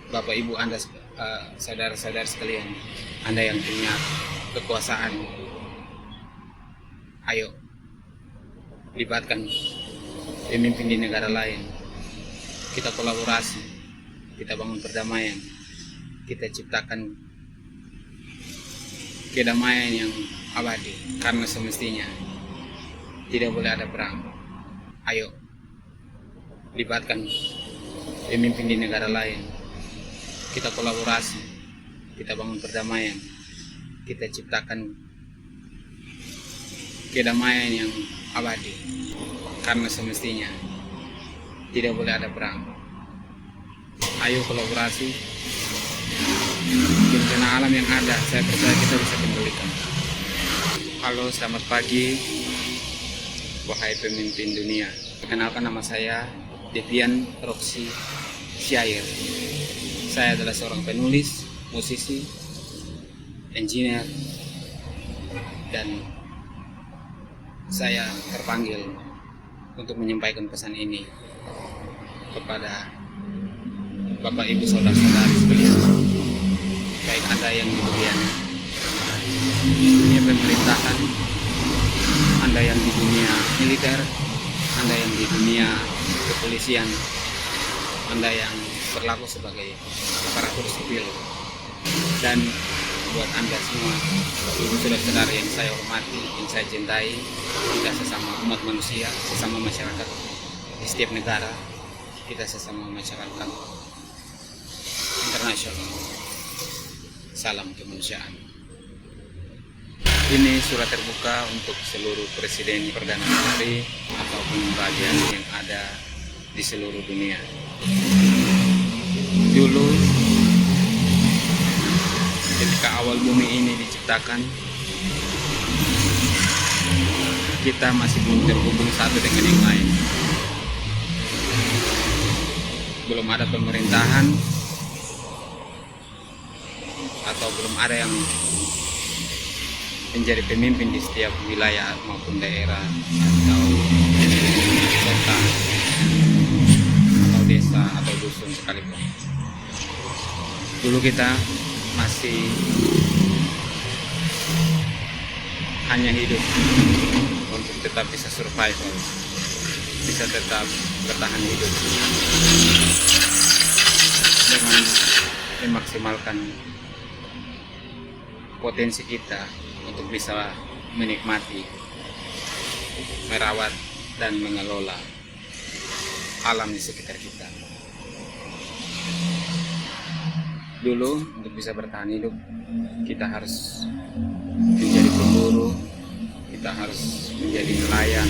Bapak Ibu Anda, saudara-saudara sekalian, Anda yang punya kekuasaan, ayo libatkan pemimpin di negara lain. Kita kolaborasi, kita bangun perdamaian, kita ciptakan kedamaian yang abadi, karena semestinya tidak boleh ada perang. Ayo libatkan pemimpin di negara lain, kita kolaborasi, kita bangun perdamaian, kita ciptakan kedamaian yang abadi, karena semestinya tidak boleh ada perang. Ayo kolaborasi, bencana alam yang ada, saya percaya kita bisa kembalikan. Halo, selamat pagi, wahai pemimpin dunia. Perkenalkan, nama saya Devian Roxy Syair. Saya adalah seorang penulis, musisi, engineer, dan saya terpanggil untuk menyampaikan pesan ini kepada Bapak Ibu saudara-saudara sekalian, baik Anda yang di bagian dunia pemerintahan, Anda yang di dunia militer, Anda yang di dunia kepolisian, Anda yang berlaku sebagai aparatur sipil, dan buat Anda semua, ibu saudara-saudara yang saya hormati, yang saya cintai, kita sesama umat manusia, sesama masyarakat di setiap negara, kita sesama masyarakat internasional. Salam kemanusiaan. Ini surat terbuka untuk seluruh presiden, perdana menteri, ataupun raja yang ada di seluruh dunia. Dulu ketika awal bumi ini diciptakan, kita masih belum terhubung satu dengan yang lain. Belum ada pemerintahan, atau belum ada yang menjadi pemimpin di setiap wilayah maupun daerah atau kota atau desa atau dusun sekalipun. Dulu kita masih hanya hidup untuk tetap bisa survival, bisa tetap bertahan hidup dengan memaksimalkan potensi kita untuk bisa menikmati, merawat, dan mengelola alam di sekitar kita. Dulu untuk bisa bertahan hidup, kita harus menjadi pemburu, kita harus menjadi nelayan,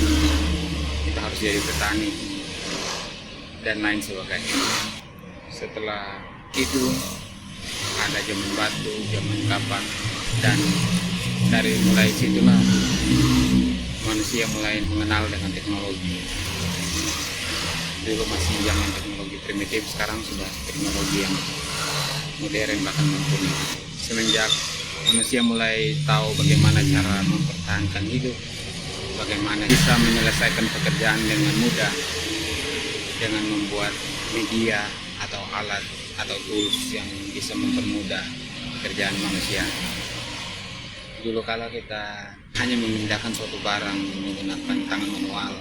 kita harus jadi petani, dan lain sebagainya. Setelah itu ada zaman batu, zaman kapak, dan dari mulai situlah manusia mulai mengenal dengan teknologi. Dulu masih zaman teknologi primitif, sekarang sudah teknologi yang modern bahkan mumpuni. Semenjak manusia mulai tahu bagaimana cara mempertahankan hidup, bagaimana bisa menyelesaikan pekerjaan dengan mudah dengan membuat media atau alat atau tools yang bisa mempermudah pekerjaan manusia. Dulu kala kita hanya memindahkan suatu barang menggunakan tangan manual,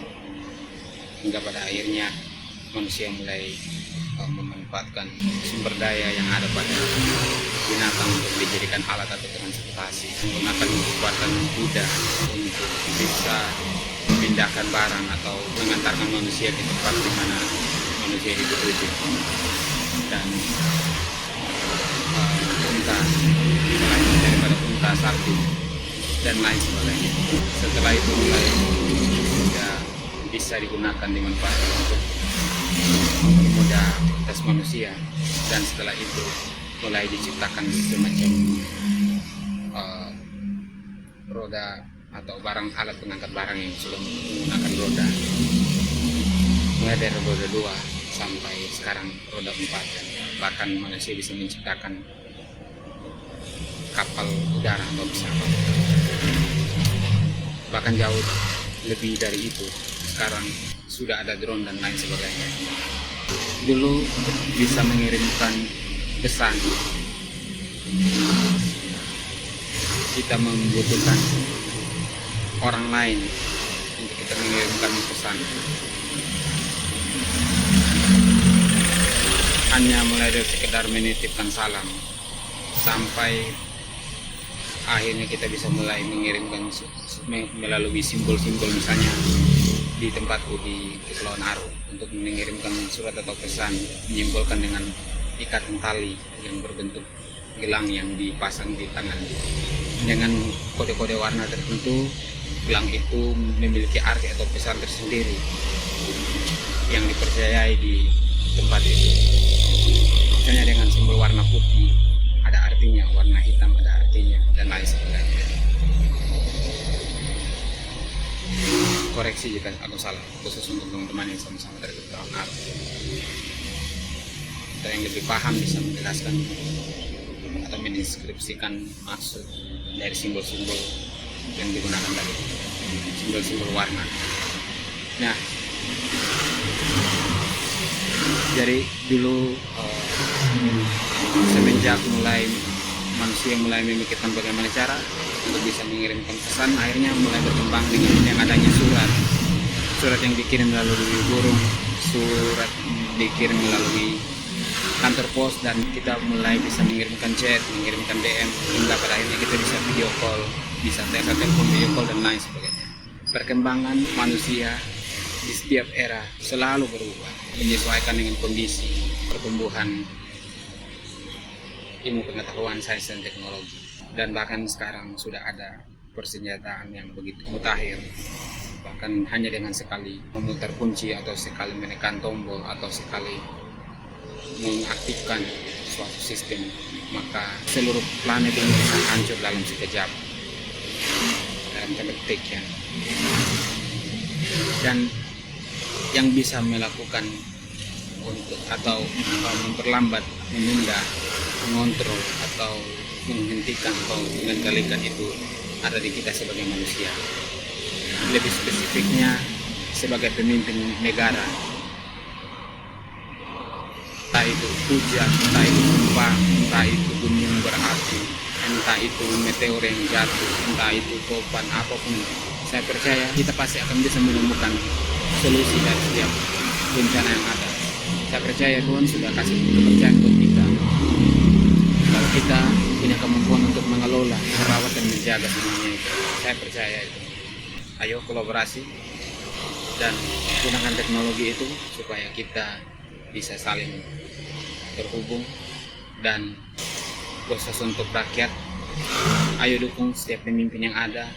hingga pada akhirnya manusia mulai memanfaatkan sumber daya yang ada pada binatang untuk dijadikan alat atau transportasi, menggunakan kekuatan kuda untuk bisa memindahkan barang atau mengantarkan manusia ke tempat di mana manusia itu tuju, dan unta, mulai daripada unta, sapi, dan lain sebagainya. Setelah itu mulai sudah bisa digunakan dimanfaatkan untuk mempermudah aktivitas manusia, dan setelah itu mulai diciptakan semacam roda atau barang alat pengangkat barang yang sudah menggunakan roda, mulai dari roda 2 sampai sekarang roda 4, dan bahkan manusia bisa menciptakan kapal udara atau pesawat. Bahkan jauh lebih dari itu, sekarang sudah ada drone dan lain sebagainya. Dulu untuk bisa mengirimkan pesan. Kita membutuhkan orang lain untuk kita mengirimkan pesan. Hanya mulai dari sekedar menitipkan salam sampai akhirnya kita bisa mulai mengirimkan melalui simbol-simbol, misalnya di tempatku di Kepulauan Aru, untuk mengirimkan surat atau pesan menyimbolkan dengan ikatan tali yang berbentuk gelang yang dipasang di tangan dengan kode-kode warna tertentu. Gelang itu memiliki arti atau pesan tersendiri yang dipercayai di tempat itu. Misalnya dengan simbol warna putih ada artinya, warna hitam ada artinya, dan lain sebagainya. Koreksi jika aku salah, khusus untuk teman-teman yang sama-sama dari Kepulauan Aru. Atau yang lebih paham bisa menjelaskan atau mendeskripsikan maksud dari simbol-simbol yang digunakan tadi, simbol-simbol warna. Nah, jadi dulu semenjak manusia mulai memikirkan bagaimana cara untuk bisa mengirimkan pesan, akhirnya mulai berkembang dengan yang adanya surat yang dikirim melalui burung, surat dikirim melalui kantor pos, dan kita mulai bisa mengirimkan chat, mengirimkan DM, hingga pada akhirnya kita bisa video call, bisa telepon video call, dan lain sebagainya. Perkembangan manusia di setiap era selalu berubah, menyesuaikan dengan kondisi pertumbuhan ilmu pengetahuan, sains, dan teknologi. Dan bahkan sekarang sudah ada persenjataan yang begitu mutakhir, bahkan hanya dengan sekali memutar kunci atau sekali menekan tombol atau sekali mengaktifkan suatu sistem, maka seluruh planet ini bisa hancur dalam sekejap, dalam tanda petik ya. Dan yang bisa melakukan untuk atau memperlambat, menunda, mengontrol atau menghentikan atau mengendalikan itu ada di kita sebagai manusia. Lebih spesifiknya sebagai pemimpin negara, entah itu hujan, entah itu gempa, entah itu gunung berapi, entah itu meteor yang jatuh, entah itu topan, apapun, saya percaya kita pasti akan bisa menemukan solusi dari setiap bencana yang ada. Saya percaya Tuhan sudah kasih kepercayaan buat kita. Kalau kita punya kemampuan untuk mengelola, merawat, dan menjaga semuanya itu, saya percaya itu. Ayo kolaborasi dan gunakan teknologi itu supaya kita bisa saling terhubung dan proses untuk rakyat. Ayo dukung setiap pemimpin yang ada,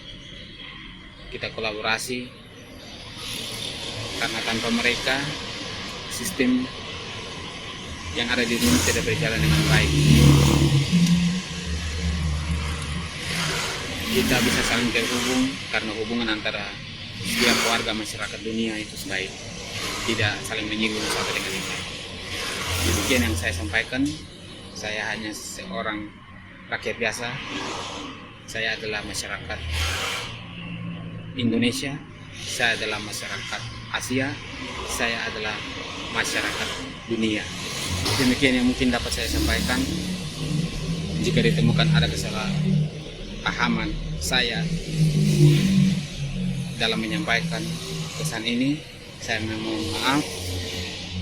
kita kolaborasi, karena tanpa mereka sistem yang ada di dunia tidak berjalan dengan baik. Kita bisa saling terhubung karena hubungan antara setiap warga masyarakat dunia itu baik, tidak saling menyinggung satu dengan yang lain. Demikian yang saya sampaikan. Saya hanya seorang rakyat biasa. Saya adalah masyarakat Indonesia, saya adalah masyarakat Asia, saya adalah masyarakat dunia. Demikian yang mungkin dapat saya sampaikan. Jika ditemukan ada kesalahpahaman saya dalam menyampaikan pesan ini, saya memohon maaf,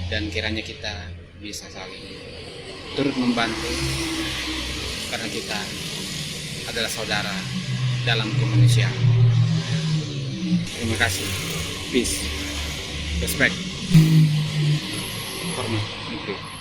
dan kiranya kita bisa saling turut membantu karena kita adalah saudara dalam kemanusiaan. Terima kasih. Peace. Respect. Hormat. Thank you.